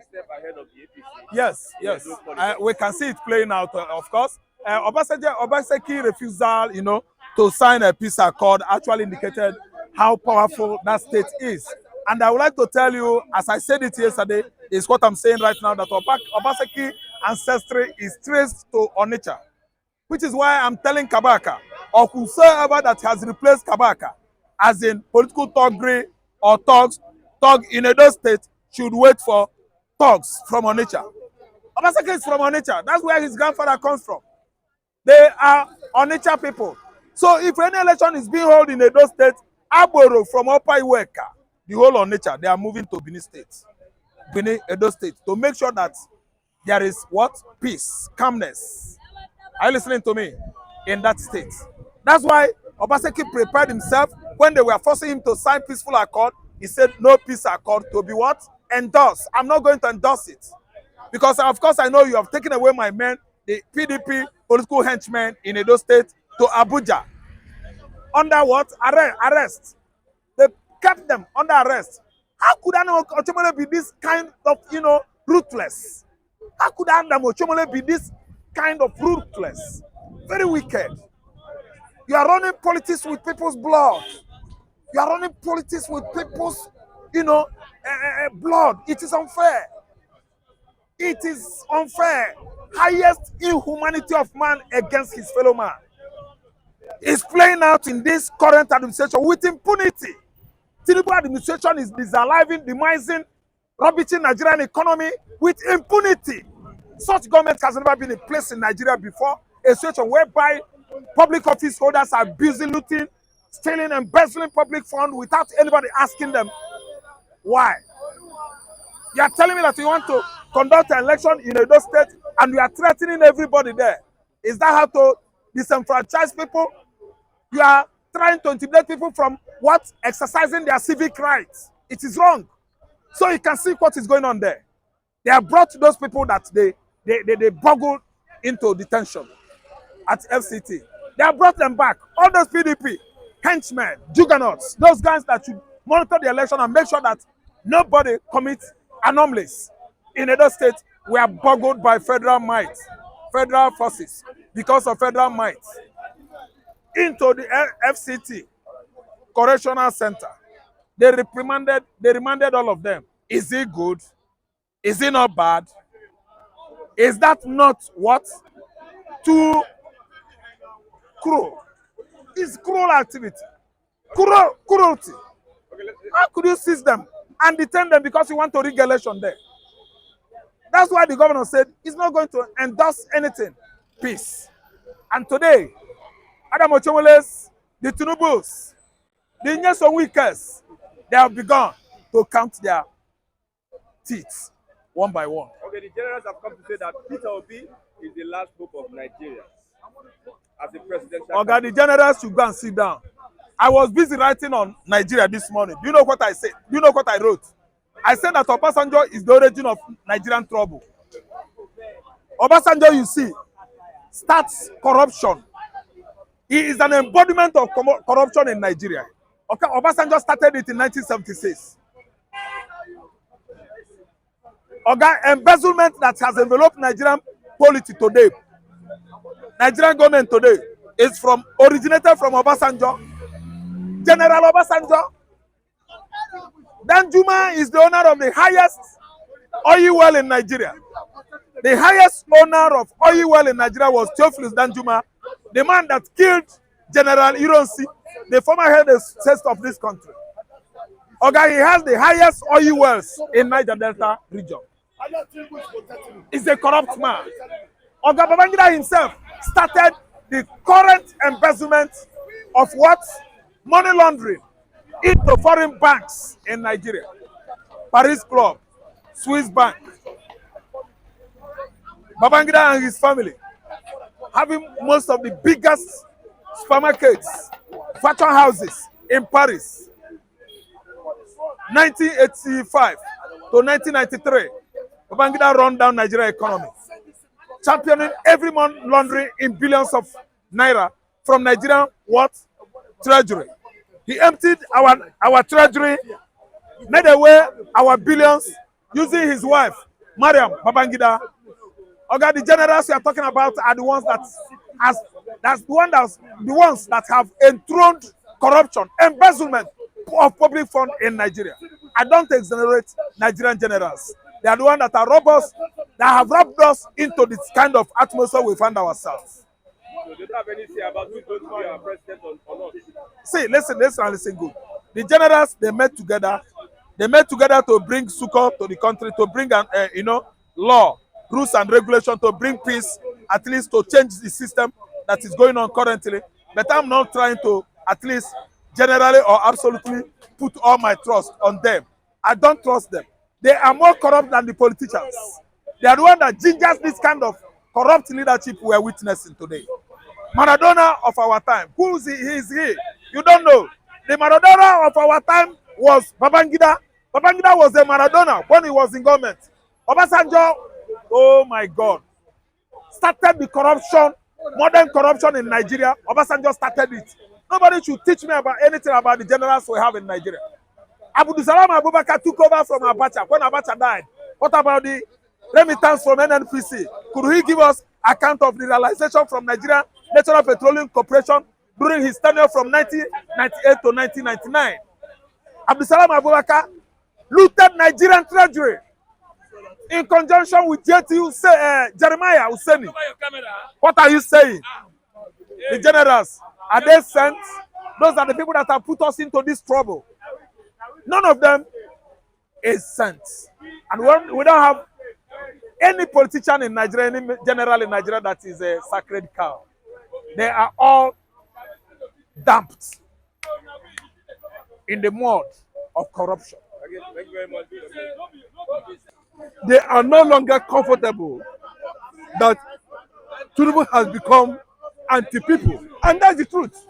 step ahead of the APC. Yes, yes. We can see it playing out, of course. Obaseki refusal, to sign a peace accord actually indicated how powerful that state is. And I would like to tell you, as I said it yesterday, is what I'm saying right now, that Obaseki ancestry is traced to Onitsha, which is why I'm telling Kabaka, or whosoever that has replaced Kabaka, as in political thuggery or thug in Edo State, should wait for thugs from Onitsha. Obaseki is from Onitsha. That's where his grandfather comes from. They are Onitsha people. So if any election is being held in Edo State, Aboro from Upper Iweka, the whole Onitsha, they are moving to Benin State, Benin, Edo State, to make sure that there is what? Peace, calmness. Are you listening to me? In that state. That's why Obaseki prepared himself when they were forcing him to sign peaceful accord. He said no peace accord to be what? Endorsed. I'm not going to endorse it. Because of course I know you have taken away my men, the PDP political henchmen in Edo State, to Abuja. Under what? Arrest. They kept them under arrest. How could Adam Ochomole be this kind of, ruthless? How could Adam Ochomole be this kind of ruthless? Very wicked. You are running politics with people's blood. You are running politics with people's, blood. It is unfair. It is unfair. Highest inhumanity of man against his fellow man is playing out in this current administration with impunity. Tinubu administration is disaliving, demising, rubbishing Nigerian economy with impunity. Such government has never been in place in Nigeria before. A situation whereby public office holders are busy looting, stealing, embezzling public funds without anybody asking them why. You are telling me that you want to conduct an election in Edo State and you are threatening everybody there. Is that how to disenfranchise people? You are trying to intimidate people from what? Exercising their civic rights. It is wrong. So you can see what is going on there. They have brought those people that they boggled into detention at FCT. They have brought them back. All those PDP, henchmen, juggernauts, those guys that should monitor the election and make sure that nobody commits anomalies in Edo State, were boggled by federal might, federal forces, because of federal might, into the FCT, Correctional Center. They remanded all of them. Is it good? Is it not bad? Is that not what? Too cruel. It's cruel activity. Cruelty. How could you seize them and detain them because you want to rig election there? That's why the governor said he's not going to endorse anything. Peace. And today, Adam Ochomole's, the Tinubus, the Nyesom Wikers, they have begun to count their teeth one by one. Okay, the generals have come to say that Peter Obi is the last hope of Nigeria as a presidential. Okay, the generals should go and sit down. I was busy writing on Nigeria this morning. Do you know what I said? Do you know what I wrote? I said that Obasanjo is the origin of Nigerian trouble. Obasanjo, you see, starts corruption. He is an embodiment of corruption in Nigeria. Okay, Obasanjo started it in 1976. Okay, embezzlement that has enveloped Nigerian polity today, Nigerian government today, originated from Obasanjo. General Obasanjo. Danjuma is the owner of the highest oil well in Nigeria. The highest owner of oil well in Nigeria was Theophilus Danjuma, the man that killed General Ironsi, the former head of state of this country. Okay, he has the highest oil wells in Niger Delta region. He's a corrupt man. Oga Babangida himself started the current embezzlement of what? Money laundering into foreign banks in Nigeria. Paris Club, Swiss Bank. Babangida and his family having most of the biggest supermarkets, fashion houses in Paris. 1985 to 1993, Babangida run down Nigeria economy, championing every month laundering in billions of naira from Nigerian what? Treasury. He emptied our treasury, made away our billions using his wife, Mariam Babangida. Okay, the generals we are talking about are the ones the ones that have enthroned corruption, embezzlement of public fund in Nigeria. I don't exonerate Nigerian generals. They are the ones that are robbers that have robbed us into this kind of atmosphere we find ourselves. So they don't have any say about who is going to be our president or not. See, listen good. The generals they met together. They met together to bring succor to the country, to bring an law, rules and regulation, to bring peace, at least to change the system that is going on currently. But I'm not trying to at least generally or absolutely put all my trust on them. I don't trust them. They are more corrupt than the politicians. They are the one that gingers this kind of corrupt leadership we are witnessing today. Maradona of our time. Who is he? He is he. You don't know. The Maradona of our time was Babangida. Babangida was a Maradona when he was in government. Obasanjo, oh my God, started the corruption, modern corruption in Nigeria. Obasanjo started it. Nobody should teach me about anything about the generals we have in Nigeria. Abdul Salam Abubakar took over from Abacha when Abacha died. What about the remittance from NNPC? Could he give us account of the realization from Nigeria National Petroleum Corporation during his tenure from 1998 to 1999? Abdul Salam Abubakar looted Nigerian treasury in conjunction with Jeremiah Husseini. What are you saying? The generals, are they sent? Those are the people that have put us into this trouble. None of them is sent. And we don't have any politician in Nigeria, any general in Nigeria that is a sacred cow. They are all dumped in the mud of corruption. Okay, thank you very much. They are no longer comfortable that Tinubu has become anti-people. And that's the truth.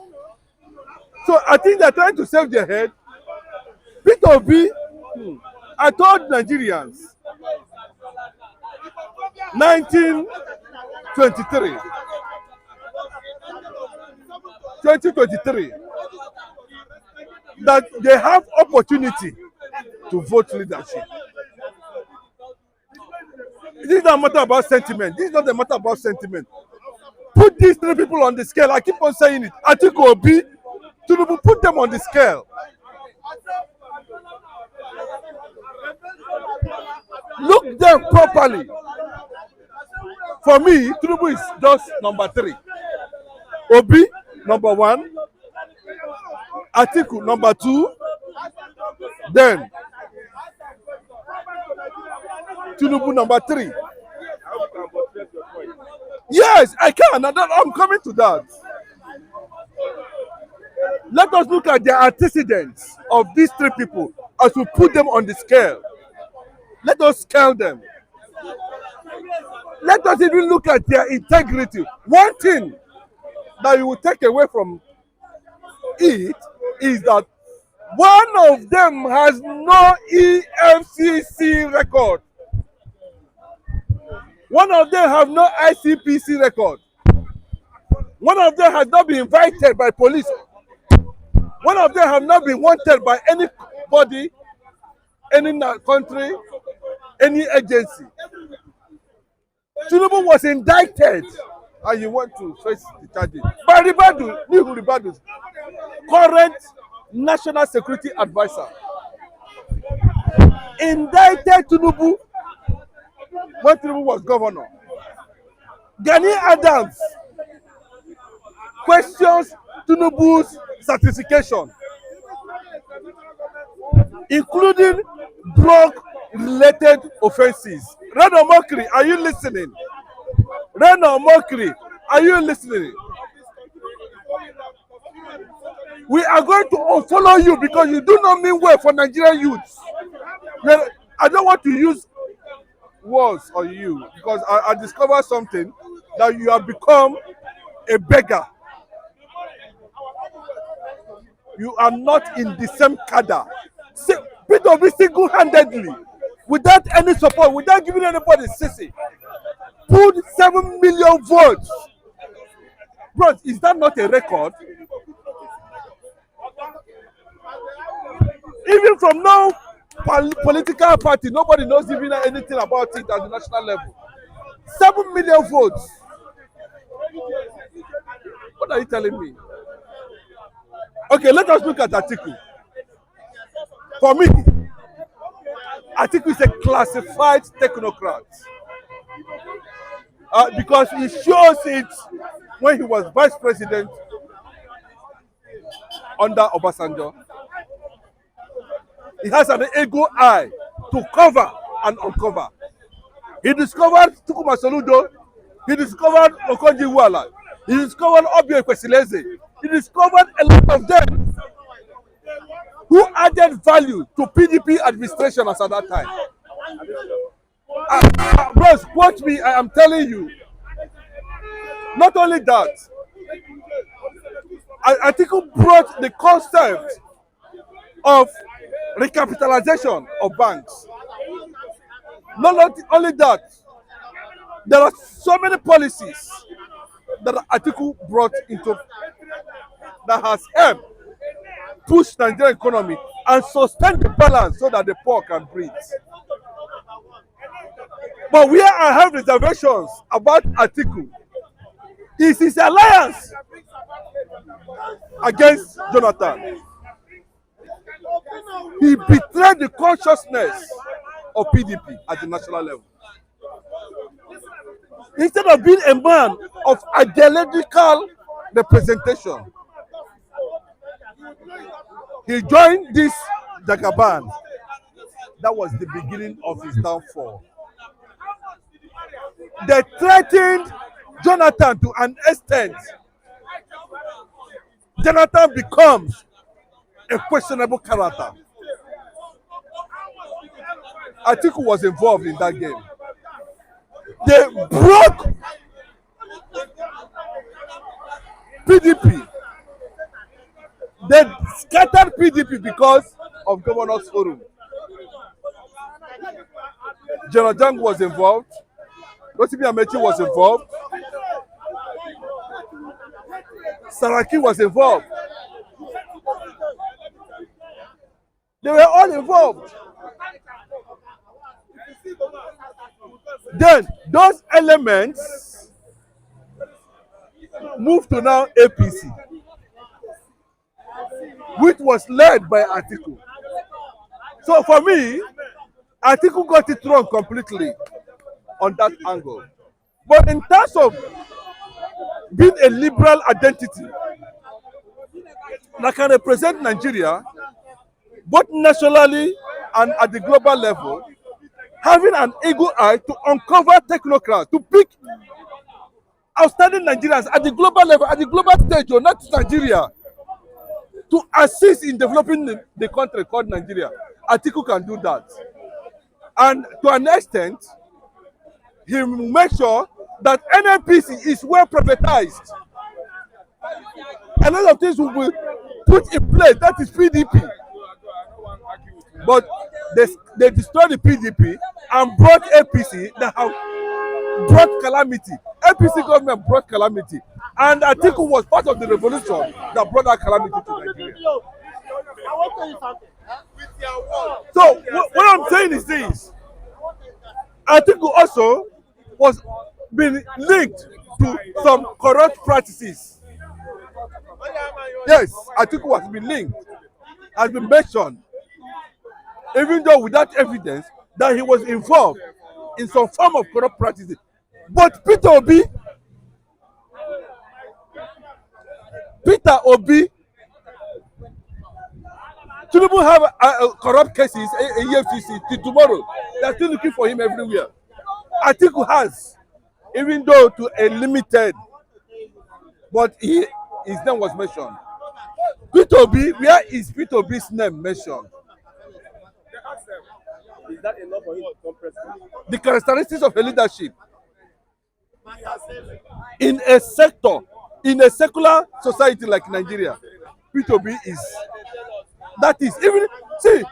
So I think they're trying to save their head. Peter Obi, I told Nigerians, 2023, that they have opportunity to vote leadership. This is not a matter about sentiment. This is not a matter about sentiment. Put these three people on the scale. I keep on saying it. Atiku, Obi, Tinubu, put them on the scale. Look them properly. For me, Tinubu is just number 3. Obi, number 1. Atiku, number 2. Then Tinubu, number 3. Yes, I can. I'm coming to that. Let us look at the antecedents of these three people as we put them on the scale. Let us scale them. Let us even look at their integrity. One thing that you will take away from it is that one of them has no EFCC record. One of them have no ICPC record. One of them has not been invited by police. One of them have not been wanted by anybody, any country, any agency. Tinubu was indicted and you want to face the charges by Ribadu, current National Security Advisor. Indicted Tinubu when Tinubu was governor. Gani Adams questions Tinubu's certification, including drug-related offenses. Reno Mokri, are you listening? Reno Mokri, are you listening? We are going to unfollow you because you do not mean well for Nigerian youths. I don't want to use words on you because I discovered something that you have become a beggar. You are not in the same cadre. Peter Obi single-handedly, without any support, without giving anybody sissy, put 7 million votes. Bro, is that not a record? Even from now political party. Nobody knows even anything about it at the national level. 7 million votes. What are you telling me? Okay, let us look at Atiku. For me, Atiku is a classified technocrat. Because he shows it when he was vice president under Obasanjo. He has an ego eye to cover and uncover. He discovered Tukuma Soludo. He discovered Okonji Iweala. He discovered Obi Ekwesileze. He discovered a lot of them who added value to PDP administration as at that time. Bros, quote me, I am telling you. Not only that, Atiku brought the concept of recapitalization of banks. Not only that, there are so many policies that Atiku brought into that has helped push the Nigerian economy and sustain the balance so that the poor can breathe. But where I have reservations about Atiku is his alliance against Jonathan. He betrayed the consciousness of PDP at the national level. Instead of being a man of ideological representation, he joined this Jagaban. That was the beginning of his downfall. They threatened Jonathan to an extent. Jonathan becomes a questionable character. Atiku was involved in that game. They broke PDP. They scattered PDP because of Governors Forum. General Jang was involved. Rotimi Amechi was involved. Saraki was involved. They were all involved. Then those elements moved to now APC, which was led by Atiku. So for me, Atiku got it wrong completely on that angle. But in terms of being a liberal identity that can represent Nigeria, both nationally and at the global level, having an eagle eye to uncover technocrats, to pick outstanding Nigerians at the global level, at the global stage, or not Nigeria, to assist in developing the country called Nigeria. Atiku can do that. And to an extent, he will make sure that NNPC is well privatized. A lot of things will be put in place, that is PDP. But they destroyed the PDP and brought APC that have brought calamity. APC government brought calamity. And Atiku was part of the revolution that brought that calamity to Nigeria. So what I'm saying is this. Atiku also was being linked to some corrupt practices. Yes, Atiku has been linked, has been mentioned, even though without evidence that he was involved in some form of corrupt practices. But Peter Obi, Tinubu have corrupt cases in EFCC till tomorrow. They are still looking for him everywhere. Atiku has, even though to a limited, but his name was mentioned. Peter Obi, where is Peter Obi's name mentioned? Is that enough for him to become president? The characteristics of a leadership in a sector, in a secular society like Nigeria, Peter Obi is. That is even, see,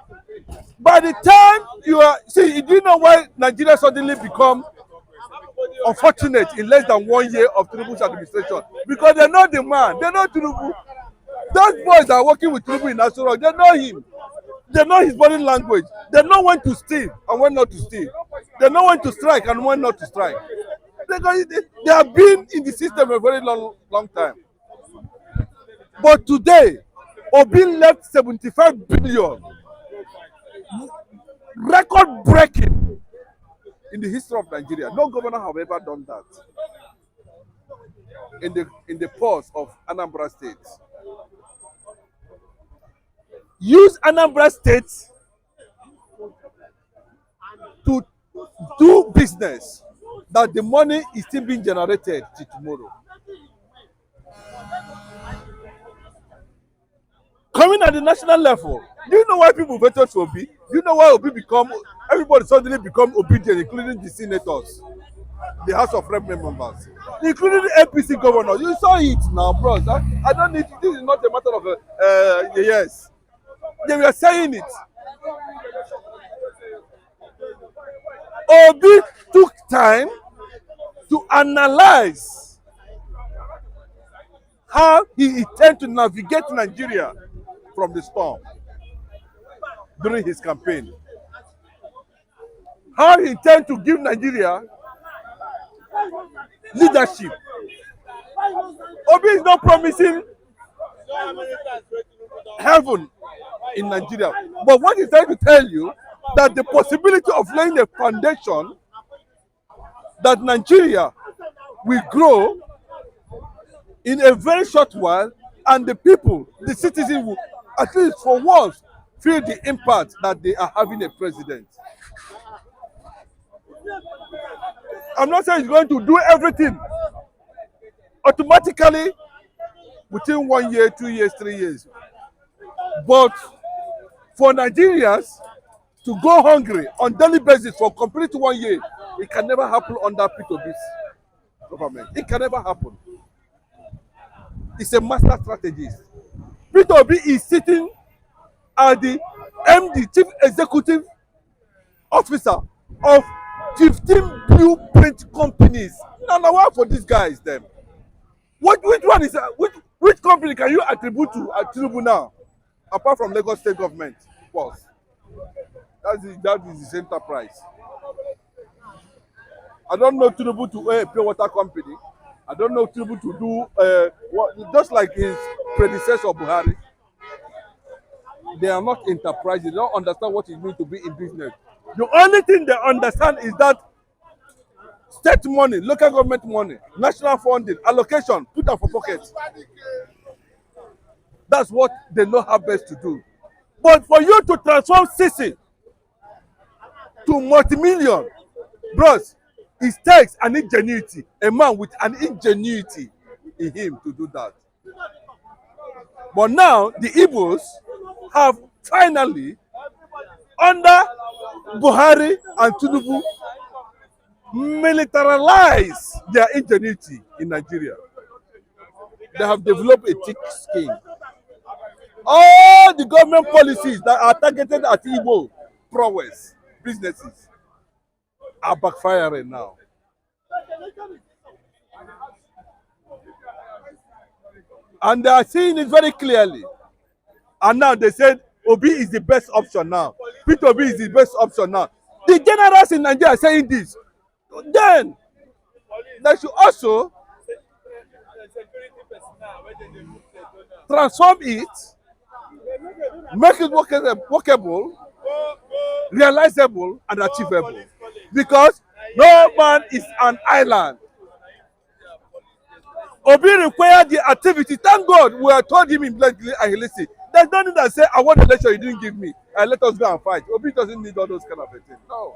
by the time you are, see, do you know why Nigeria suddenly become unfortunate in less than 1 year of Tinubu's administration? Because they know the man, they know Tinubu. Those boys that are working with Tinubu in National, they know him. They know his body language. They know when to steal and when not to steal. They know when to strike and when not to strike. They have been in the system a very long time. But today, Obi left 75 billion, record breaking in the history of Nigeria. No governor have ever done that in the pulse of Anambra State. Use Anambra State to do business that the money is still being generated till tomorrow. Coming at the national level, do you know why people voted for Obi? Do you know why everybody suddenly become obedient, including the senators, the House of Rep members, including the APC governors? You saw it now, bros. I don't need, this is not a matter of yes. They were saying it. Obi took time to analyze how he intends to navigate Nigeria from the storm during his campaign. How he intends to give Nigeria leadership. Obi is not promising heaven in Nigeria, but what he's trying to tell you, that the possibility of laying a foundation that Nigeria will grow in a very short while, and the people, the citizens will, at least for once, feel the impact that they are having a president. I'm not saying he's going to do everything automatically within 1 year, 2 years, 3 years. But for Nigerians to go hungry on daily basis for complete 1 year, it can never happen under P2B's government. It can never happen. It's a master strategist. P2B is sitting as the MD, Chief Executive Officer of 15 blueprint companies. Now what for these guys then? Which one is which company can you attribute to Tinubu now, apart from Lagos State government? Pause. That is his enterprise. I don't know Tinubu to a pure water company. I don't know Tinubu to do just like his predecessor Buhari. They are not enterprise. They don't understand what it means to be in business. The only thing they understand is that state money, local government money, national funding, allocation, put them for pockets. That's what they know how best to do. But for you to transform Sisi to multi-million, bros, it takes an ingenuity, a man with an ingenuity in him to do that. But now the Igbos have finally, under Buhari and Tinubu, militarized their ingenuity in Nigeria. They have developed a thick skin. All the government policies that are targeted at Igbo prowess businesses are backfiring now. And they are seeing it very clearly. And now they said Obi is the best option now. P2B is the best option now. The generals in Nigeria are saying this. Then they should also transform it, make it workable, realizable, and achievable. Because no man is an island. Obi required the activity. Thank God we have told him in bluntly and he listened. There's nothing that say, I want the election you didn't give me, and let us go and fight. Obi doesn't need all those kind of things. No.